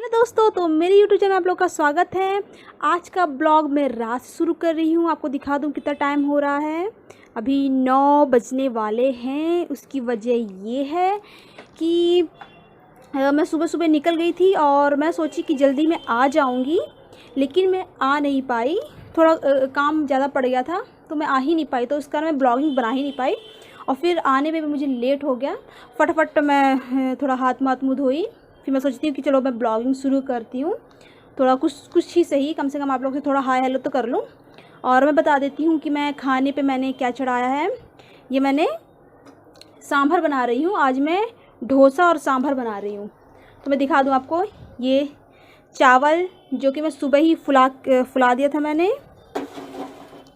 दोस्तों, तो मेरे YouTube चैनल में आप लोग का स्वागत है। आज का ब्लॉग मैं रात से शुरू कर रही हूँ। आपको दिखा दूँ कितना टाइम हो रहा है। अभी 9 बजने वाले हैं। उसकी वजह ये है कि मैं सुबह सुबह निकल गई थी और मैं सोची कि जल्दी मैं आ जाऊँगी, लेकिन मैं आ नहीं पाई। थोड़ा काम ज़्यादा पड़ गया था तो मैं आ ही नहीं पाई, तो इस कारण मैं ब्लॉगिंग बना ही नहीं पाई और फिर आने में भी मुझे लेट हो गया। फटाफट मैं थोड़ा हाथ मुँह धोई, फिर मैं सोचती हूँ कि चलो मैं ब्लॉगिंग शुरू करती हूँ। थोड़ा कुछ ही सही, कम से कम आप लोग से थोड़ा हाय हेलो तो कर लूँ। और मैं बता देती हूँ कि मैं खाने पे मैंने क्या चढ़ाया है। ये मैंने सांभर बना रही हूँ। आज मैं डोसा और सांभर बना रही हूँ, तो मैं दिखा दूँ आपको। ये चावल जो कि मैं सुबह ही फुला दिया था मैंने,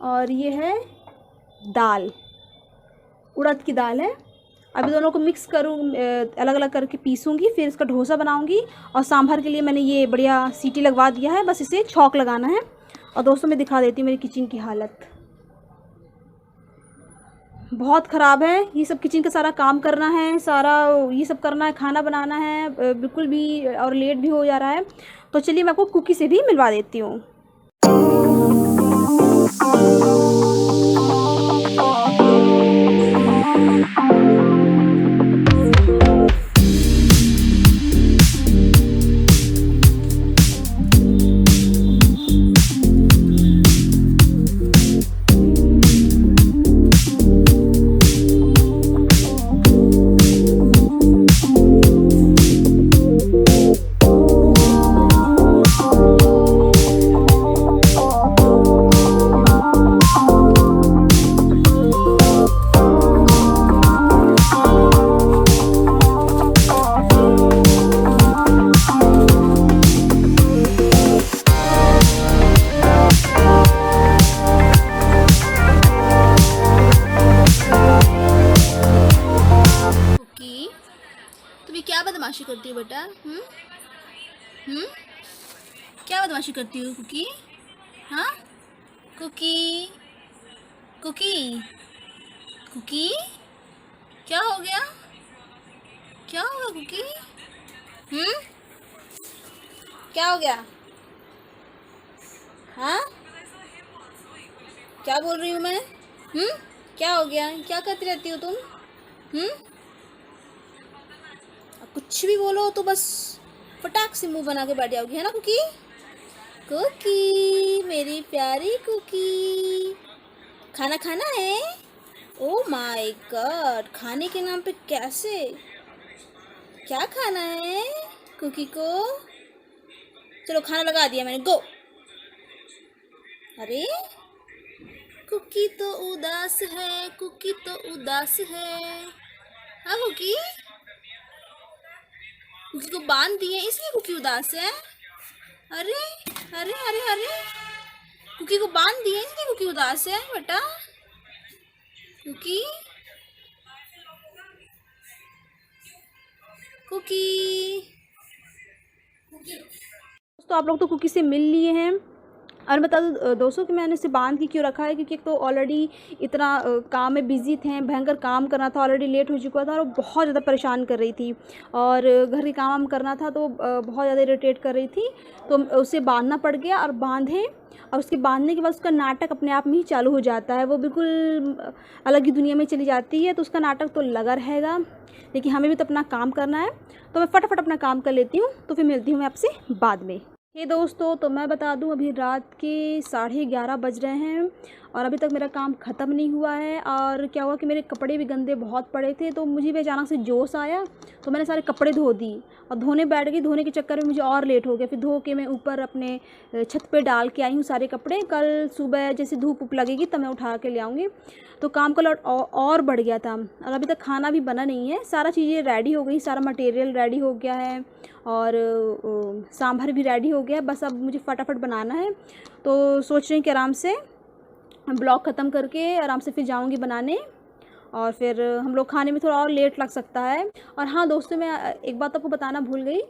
और ये है दाल, उड़द की दाल है। अभी दोनों को मिक्स करूँ, अलग अलग करके पीसूँगी, फिर इसका डोसा बनाऊँगी। और सांभर के लिए मैंने ये बढ़िया सीटी लगवा दिया है, बस इसे छौंक लगाना है। और दोस्तों मैं दिखा देती हूँ मेरी किचन की हालत। बहुत ख़राब है। ये सब किचन का सारा काम करना है, सारा ये सब करना है, खाना बनाना है बिल्कुल भी, और लेट भी हो जा रहा है। तो चलिए मैं आपको कुकी से भी मिलवा देती हूँ। तुम क्या बदमाशी करती हो बेटा? क्या बदमाशी करती हो कुकी? हाँ कुकी, कुकी, कुकी, क्या हो गया? क्या हो गया कुकी? क्या हो गया? हाँ, क्या बोल रही हूँ मैं? क्या हो गया? क्या करती रहती हो तुम? कुछ भी बोलो तो बस फटाक से मुंह बना के बैठ जाओगी, है ना कुकी? कुकी, मेरी प्यारी कुकी, खाना खाना है? ओ माय गॉड, खाने के नाम पे कैसे? क्या खाना है कुकी को? चलो खाना लगा दिया मैंने, गो। अरे कुकी तो उदास है, कुकी तो उदास है। हाँ कुकी, कुकी को बांध दिए इसलिए कुकी उदास है। अरे अरे अरे अरे, कुकी को बांध दिए इसलिए कुकी उदास है बेटा। कुकी, कुकी, तो आप लोग तो कुकी से मिल लिए हैं। और बता दूँ दोस्तों कि मैंने इसे बांध के क्यों रखा है, क्योंकि एक तो ऑलरेडी इतना काम में बिज़ी थे, भयंकर काम करना था, ऑलरेडी लेट हो चुका था और बहुत ज़्यादा परेशान कर रही थी। और घर के काम करना था तो बहुत ज़्यादा इरिटेट कर रही थी, तो उसे बांधना पड़ गया। और बांधे, और उसके बांधने के बाद उसका नाटक अपने आप में ही चालू हो जाता है। वो बिल्कुल अलग ही दुनिया में चली जाती है, तो उसका नाटक तो लगा रहेगा, लेकिन हमें भी तो अपना काम करना है। तो मैं फटाफट अपना काम कर लेती हूँ, तो फिर मिलती हूँ मैं आपसे बाद में। हे दोस्तों, तो मैं बता दूं अभी रात के 11:30 बज रहे हैं और अभी तक मेरा काम ख़त्म नहीं हुआ है। और क्या हुआ कि मेरे कपड़े भी गंदे बहुत पड़े थे, तो मुझे भी अचानक से जोश आया, तो मैंने सारे कपड़े धो दी और धोने बैठ गई। धोने के चक्कर में मुझे और लेट हो गया। फिर धो के मैं ऊपर अपने छत पे डाल के आई हूँ सारे कपड़े। कल सुबह जैसे धूप लगेगी तब मैं उठा के ले आऊँगी। तो काम का लोड और बढ़ गया था और अभी तक खाना भी बना नहीं है। सारा चीज़ें रेडी हो गई, सारा मटेरियल रेडी हो गया है और सांभर भी रेडी हो गया है। बस अब मुझे फटाफट बनाना है। तो सोच रही हूँ कि आराम से ब्लॉग ख़त्म करके आराम से फिर जाऊँगी बनाने, और फिर हम लोग खाने में थोड़ा और लेट लग सकता है। और हाँ दोस्तों, मैं एक बात आपको बताना भूल गई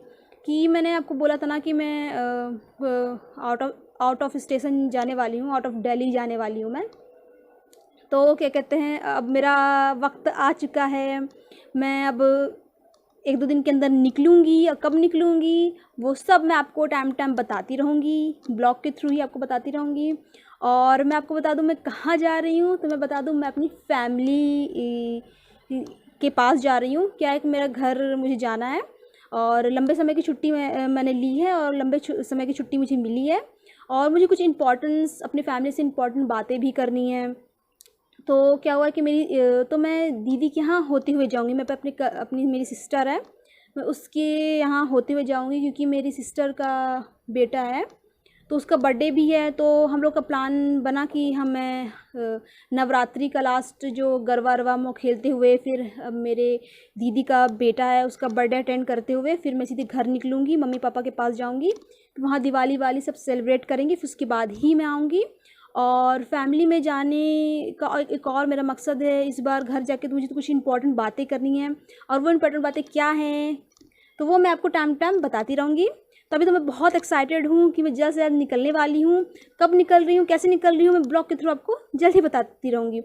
कि मैंने आपको बोला था ना कि मैं आउट ऑफ स्टेशन जाने वाली हूँ, आउट ऑफ दिल्ली जाने वाली हूँ मैं। तो क्या कहते हैं, अब मेरा वक्त आ चुका है। मैं अब 1-2 दिन के अंदर निकलूँगी, और कब निकलूँगी वो सब मैं आपको टाइम बताती रहूँगी, ब्लॉग के थ्रू ही आपको बताती रहूँगी। और मैं आपको बता दूँ मैं कहाँ जा रही हूँ, तो मैं बता दूँ मैं अपनी फैमिली के पास जा रही हूँ। क्या है कि मेरा घर मुझे जाना है, और लंबे समय की छुट्टी मैंने ली है, और लंबे समय की छुट्टी मुझे मिली है, और मुझे कुछ इम्पोर्टेंस अपनी फैमिली से इम्पोर्टेंट बातें भी करनी हैं। तो क्या हुआ कि तो मैं दीदी के यहाँ होते हुए जाऊँगी। मैं अपनी मेरी सिस्टर है, मैं उसके यहाँ होते हुए जाऊँगी, क्योंकि मेरी सिस्टर का बेटा है, तो उसका बर्थडे भी है। तो हम लोग का प्लान बना कि हमें नवरात्रि का लास्ट जो गरबा वरबा में खेलते हुए, फिर मेरे दीदी का बेटा है उसका बर्थडे अटेंड करते हुए, फिर मैं सीधे घर निकलूँगी, मम्मी पापा के पास जाऊँगी, वहाँ दिवाली वाली सब सेलिब्रेट करेंगे, फिर उसके बाद ही मैं आऊँगी। और फैमिली में जाने का एक और मेरा मकसद है इस बार घर जाके, तो मुझे तो कुछ इंपॉर्टेंट बातें करनी हैं, और वो इंपॉर्टेंट बातें क्या हैं तो वो मैं आपको टाइम बताती रहूँगी। तो अभी तो मैं बहुत एक्साइटेड हूँ कि मैं जल्द से जल्द निकलने वाली हूँ। कब निकल रही हूँ, कैसे निकल रही हूँ, मैं ब्लॉग के थ्रू आपको जल्द ही बताती रहूँगी।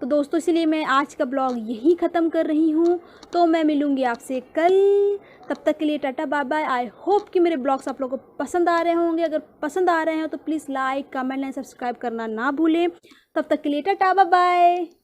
तो दोस्तों इसीलिए मैं आज का ब्लॉग यहीं ख़त्म कर रही हूँ। तो मैं मिलूँगी आपसे कल, तब तक के लिए tata bye bye. I hope कि मेरे ब्लॉग्स आप लोगों को पसंद आ रहे होंगे। अगर पसंद आ रहे हैं तो please like comment and subscribe करना ना भूलें। तब तक के लिए टाटा बाय बाय।